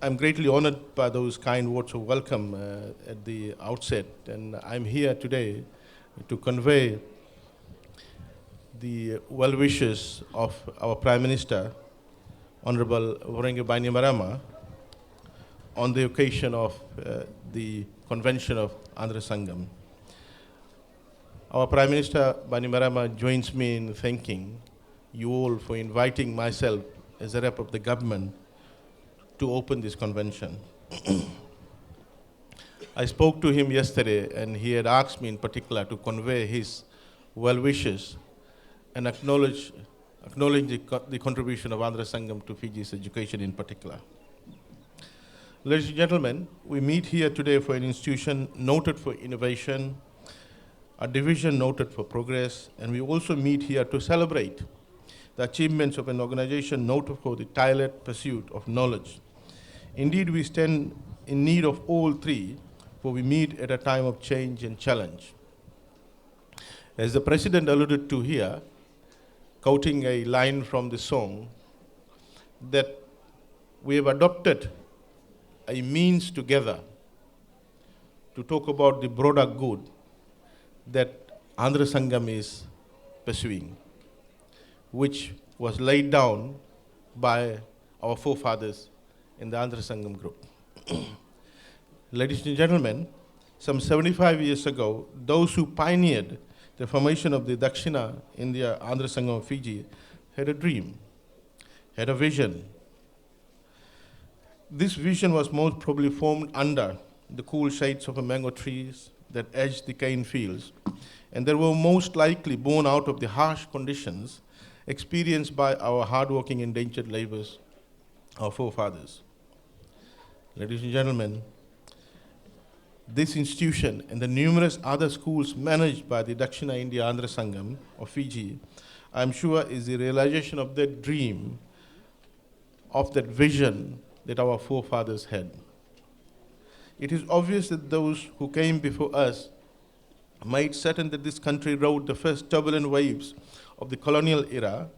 I'm greatly honored by those kind words of welcome at the outset, and I'm here today to convey the well wishes of our Prime Minister, Honorable Vorenga Bainimarama, on the occasion of the convention of Andhra Sangam. Our Prime Minister Bainimarama joins me in thanking you all for inviting myself as a rep of the government to open this convention. I spoke to him yesterday, and he had asked me in particular to convey his well wishes and acknowledge the contribution of Andhra Sangam to Fiji's education in particular. Ladies and gentlemen, we meet here today for an institution noted for innovation, a division noted for progress, and we also meet here to celebrate the achievements of an organization noted for the tireless pursuit of knowledge. Indeed, we stand in need of all three, for we meet at a time of change and challenge. As the President alluded to here, quoting a line from the song, that we have adopted a means together to talk about the broader good that Andhra Sangam is pursuing, which was laid down by our forefathers in the Andhra Sangam group. Ladies and gentlemen, some 75 years ago, those who pioneered the formation of the Dakshina India Andhra Sangam of Fiji had a dream, had a vision. This vision was most probably formed under the cool shades of the mango trees that edged the cane fields, and they were most likely born out of the harsh conditions experienced by our hardworking indentured laborers, our forefathers. Ladies and gentlemen, this institution and the numerous other schools managed by the Dakshina India Andhra Sangam of Fiji, I'm sure is the realization of that dream, of that vision that our forefathers had. It is obvious that those who came before us made certain that this country rode the first turbulent waves of the colonial era,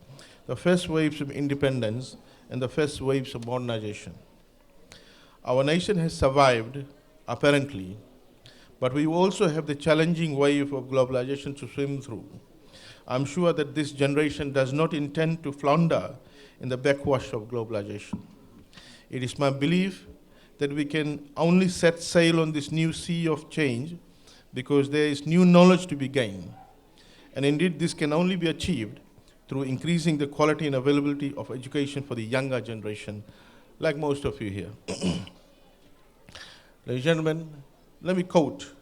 the first waves of independence, and the first waves of modernization. Our nation has survived, apparently, but we also have the challenging wave of globalization to swim through. I'm sure that this generation does not intend to flounder in the backwash of globalization. It is my belief that we can only set sail on this new sea of change because there is new knowledge to be gained. And indeed, this can only be achieved through increasing the quality and availability of education for the younger generation, like most of you here. Ladies and gentlemen, let me quote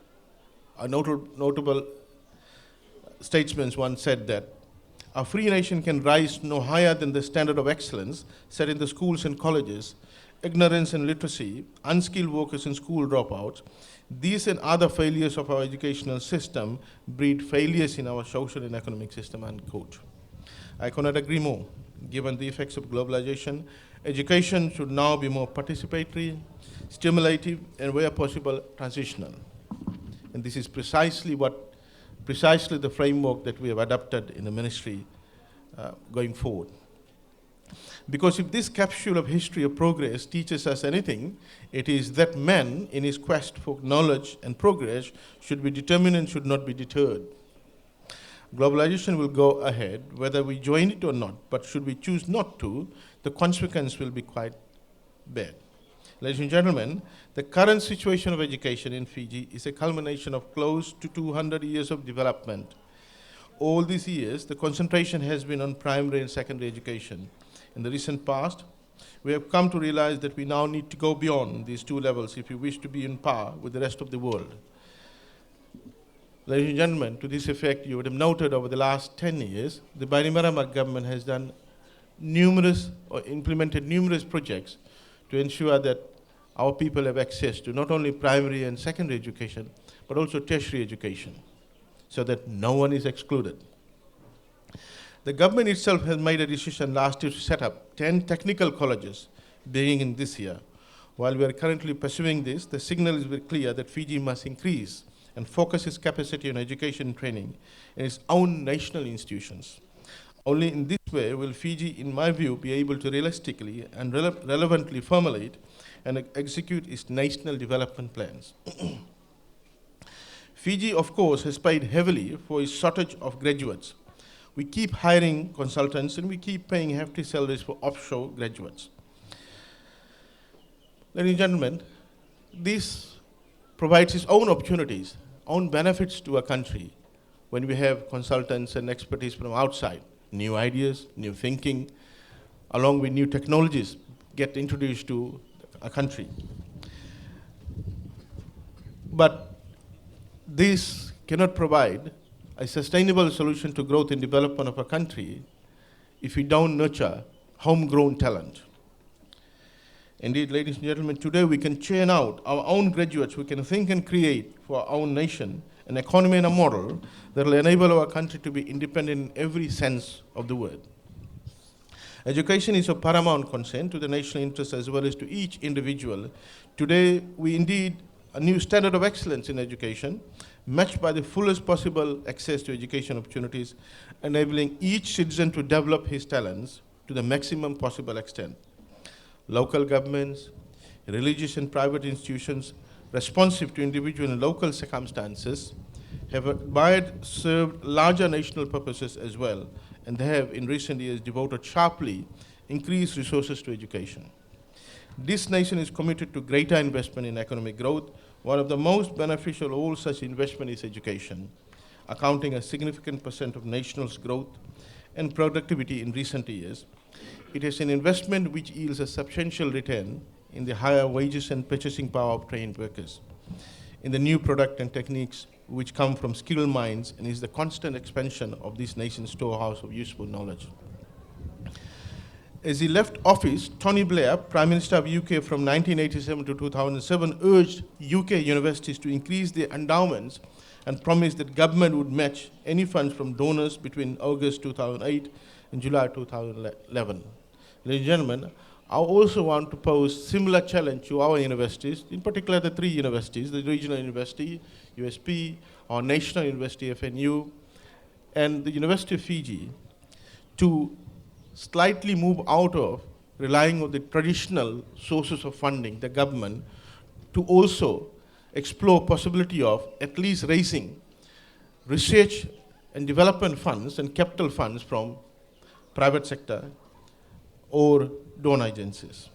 a notable statesman once said that a free nation can rise no higher than the standard of excellence set in the schools and colleges. Ignorance and literacy, unskilled workers and school dropouts, these and other failures of our educational system breed failures in our social and economic system, unquote. I cannot agree more. Given the effects of globalization, education should now be more participatory, stimulative, and where possible, transitional. And this is precisely the framework that we have adopted in the ministry going forward. Because if this capsule of history of progress teaches us anything, it is that man, in his quest for knowledge and progress, should be determined and should not be deterred. Globalization will go ahead, whether we join it or not, but should we choose not to, the consequence will be quite bad. Ladies and gentlemen, the current situation of education in Fiji is a culmination of close to 200 years of development. All these years, the concentration has been on primary and secondary education. In the recent past, we have come to realize that we now need to go beyond these two levels if we wish to be in par with the rest of the world. Ladies and gentlemen, to this effect, you would have noted over the last 10 years, the Bainimarama government has done implemented numerous projects to ensure that our people have access to not only primary and secondary education, but also tertiary education, so that no one is excluded. The government itself has made a decision last year to set up 10 technical colleges beginning in this year. While we are currently pursuing this, the signal is very clear that Fiji must increase and focus its capacity on education and training in its own national institutions. Only in this way will Fiji, in my view, be able to realistically and relevantly formulate and execute its national development plans. Fiji, of course, has paid heavily for its shortage of graduates. We keep hiring consultants and we keep paying hefty salaries for offshore graduates. Ladies and gentlemen, this provides its own opportunities, own benefits to a country when we have consultants and expertise from outside. New ideas, new thinking, along with new technologies get introduced to a country. But this cannot provide a sustainable solution to growth and development of a country if we don't nurture homegrown talent. Indeed, ladies and gentlemen, today we can churn out our own graduates who can think and create for our own nation an economy and a model that will enable our country to be independent in every sense of the word. Education is of paramount concern to the national interest as well as to each individual. Today, we indeed a new standard of excellence in education, matched by the fullest possible access to education opportunities, enabling each citizen to develop his talents to the maximum possible extent. Local governments, religious and private institutions responsive to individual and local circumstances have admired, served larger national purposes as well, and they have in recent years devoted sharply increased resources to education. This nation is committed to greater investment in economic growth. One of the most beneficial of all such investment is education, accounting a significant percent of national growth and productivity in recent years. It is an investment which yields a substantial return in the higher wages and purchasing power of trained workers, in the new product and techniques which come from skilled minds, and is the constant expansion of this nation's storehouse of useful knowledge. As he left office, Tony Blair, Prime Minister of UK from 1987 to 2007, urged UK universities to increase their endowments and promised that government would match any funds from donors between August 2008 and July 2011. Ladies and gentlemen, I also want to pose similar challenge to our universities, in particular the three universities, the Regional University, USP, our National University, FNU, and the University of Fiji, to slightly move out of relying on the traditional sources of funding, the government, to also explore possibility of at least raising research and development funds and capital funds from private sector or donor agencies.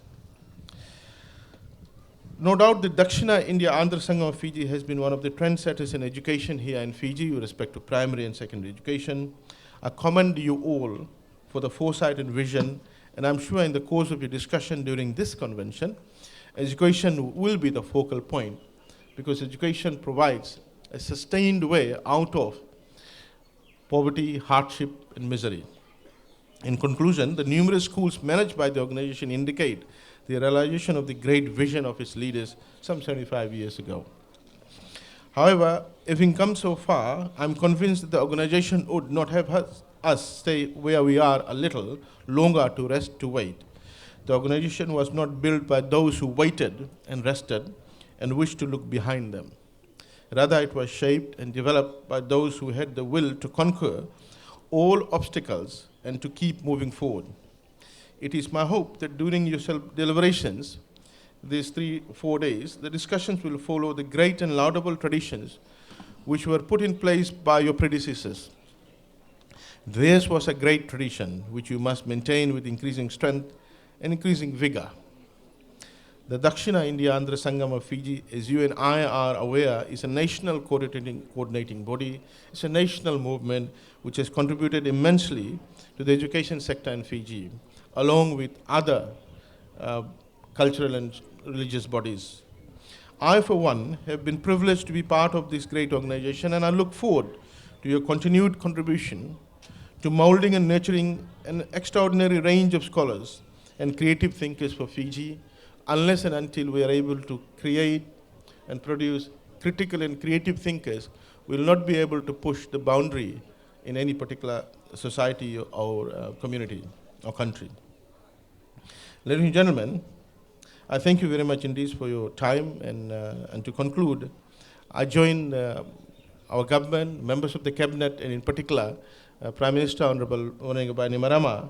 No doubt the Dakshina India Andhra Sangam of Fiji has been one of the trendsetters in education here in Fiji with respect to primary and secondary education. I commend you all for the foresight and vision, and I'm sure in the course of your discussion during this convention, education will be the focal point, because education provides a sustained way out of poverty, hardship, and misery. In conclusion, the numerous schools managed by the organization indicate the realization of the great vision of its leaders some 75 years ago. However, having come so far, I'm convinced that the organization would not have us stay where we are a little longer to rest, to wait. The organization was not built by those who waited and rested and wished to look behind them. Rather, it was shaped and developed by those who had the will to conquer all obstacles and to keep moving forward. It is my hope that during your deliberations, these 3-4 days, the discussions will follow the great and laudable traditions which were put in place by your predecessors. Theirs was a great tradition which you must maintain with increasing strength and increasing vigor. The Dakshina India Andhra Sangam of Fiji, as you and I are aware, is a national coordinating body. It's a national movement which has contributed immensely to the education sector in Fiji, along with other cultural and religious bodies. I, for one, have been privileged to be part of this great organization, and I look forward to your continued contribution to molding and nurturing an extraordinary range of scholars and creative thinkers for Fiji, unless and until we are able to create and produce critical and creative thinkers, we will not be able to push the boundary in any particular society or community or country. Ladies and gentlemen, I thank you very much indeed for your time, and to conclude, I join our government, members of the cabinet, and in particular, Prime Minister Honorable Onengabai Marama,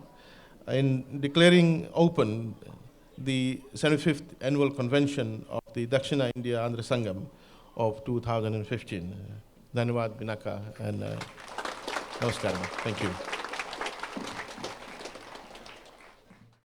in declaring open the 75th annual convention of the Dakshina India Andhra Sangam of 2015. Dhanyavad Vinaka and Namaskaram. Thank you.